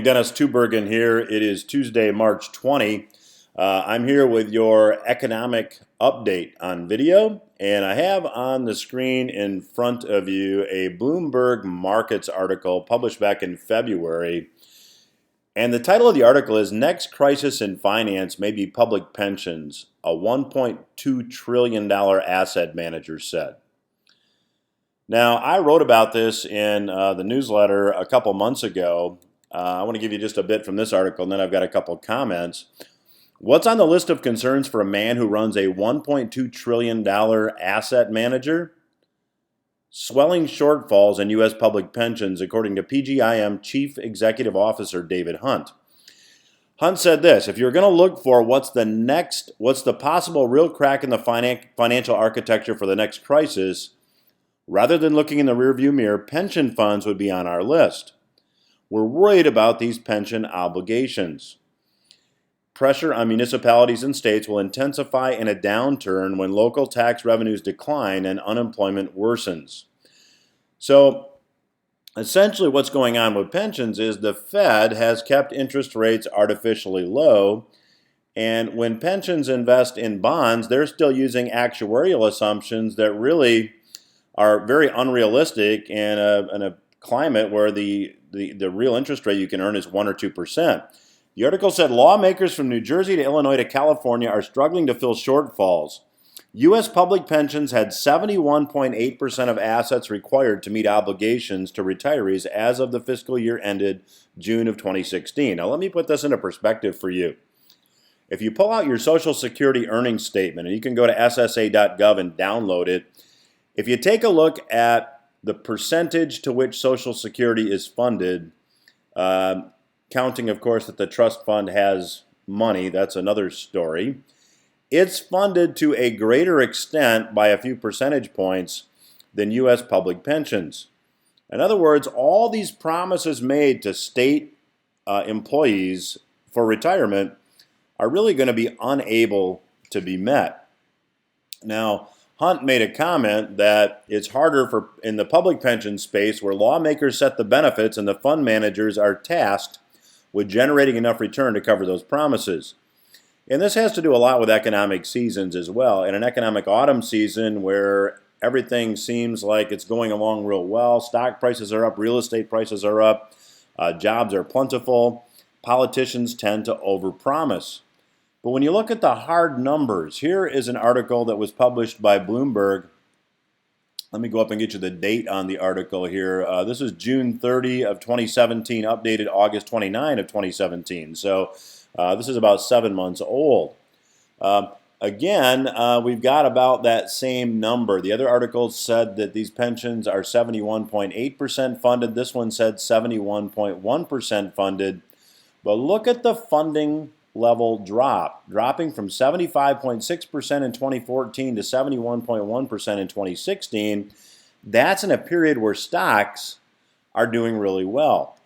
Dennis Tubbergen here. It is Tuesday, March 20. I'm here with your economic update on video, and I have on the screen in front of you a Bloomberg Markets article published back in February. And the title of the article is Next Crisis in Finance May Be Public Pensions, a $1.2 trillion asset manager said. Now, I wrote about this in the newsletter a couple months ago. I want to give you just a bit from this article, and then I've got a couple comments. What's on the list of concerns for a man who runs a $1.2 trillion asset manager? Swelling shortfalls in U.S. public pensions, according to PGIM Chief Executive Officer David Hunt. Hunt said this: if you're going to look for what's the possible real crack in the financial architecture for the next crisis, rather than looking in the rearview mirror, pension funds would be on our list. We're worried about these pension obligations. Pressure on municipalities and states will intensify in a downturn when local tax revenues decline and unemployment worsens. So, essentially what's going on with pensions is the Fed has kept interest rates artificially low, and when pensions invest in bonds, they're still using actuarial assumptions that really are very unrealistic in a climate where the real interest rate you can earn is 1 or 2%. The article said lawmakers from New Jersey to Illinois to California are struggling to fill shortfalls. U.S. public pensions had 71.8% of assets required to meet obligations to retirees as of the fiscal year ended June of 2016. Now let me put this into perspective for you. If you pull out your Social Security earnings statement, and you can go to ssa.gov and download it, if you take a look at the percentage to which Social Security is funded, counting, of course, that the trust fund has money, that's another story, it's funded to a greater extent by a few percentage points than U.S. public pensions. In other words, all these promises made to state employees for retirement are really going to be unable to be met. Now, Hunt made a comment that it's harder in the public pension space where lawmakers set the benefits and the fund managers are tasked with generating enough return to cover those promises. And this has to do a lot with economic seasons as well. In an economic autumn season where everything seems like it's going along real well, stock prices are up, real estate prices are up, jobs are plentiful, politicians tend to overpromise. But when you look at the hard numbers, here is an article that was published by Bloomberg. Let me go up and get you the date on the article here. This is June 30 of 2017, updated August 29 of 2017. So this is about 7 months old. Again, we've got about that same number. The other articles said that these pensions are 71.8% funded. This one said 71.1% funded. But look at the funding level dropping from 75.6% in 2014 to 71.1% in 2016. That's in a period where stocks are doing really well.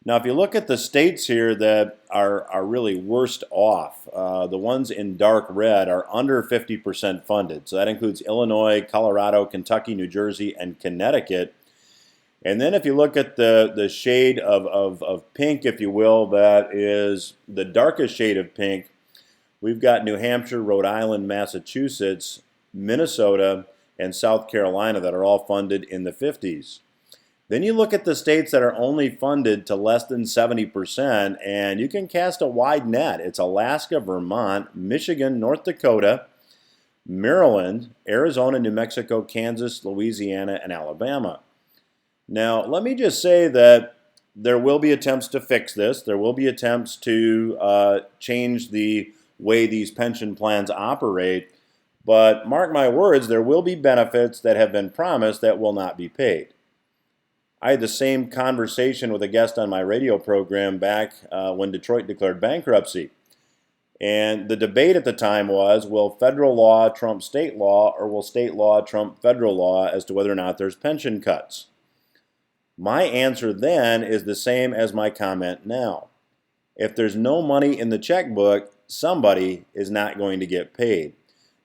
Now, if you look at the states here that are really worst off, the ones in dark red are under 50% funded. So that includes Illinois, Colorado, Kentucky, New Jersey, and Connecticut. And then if you look at the shade of pink, if you will, that is the darkest shade of pink, we've got New Hampshire, Rhode Island, Massachusetts, Minnesota, and South Carolina that are all funded in the 50s. Then you look at the states that are only funded to less than 70%, and you can cast a wide net. It's Alaska, Vermont, Michigan, North Dakota, Maryland, Arizona, New Mexico, Kansas, Louisiana, and Alabama. Now, let me just say that there will be attempts to fix this. There will be attempts to change the way these pension plans operate. But mark my words, there will be benefits that have been promised that will not be paid. I had the same conversation with a guest on my radio program back when Detroit declared bankruptcy. And the debate at the time was, will federal law trump state law, or will state law trump federal law as to whether or not there's pension cuts? My answer then is the same as my comment now. If there's no money in the checkbook, somebody is not going to get paid.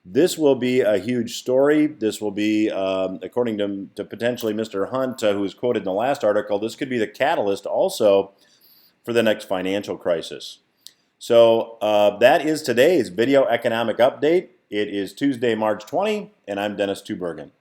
This will be a huge story. This will be, according to potentially Mr. Hunt, who was quoted in the last article, this could be the catalyst also for the next financial crisis. So that is today's video economic update. It is Tuesday, March 20, and I'm Dennis Tubbergen.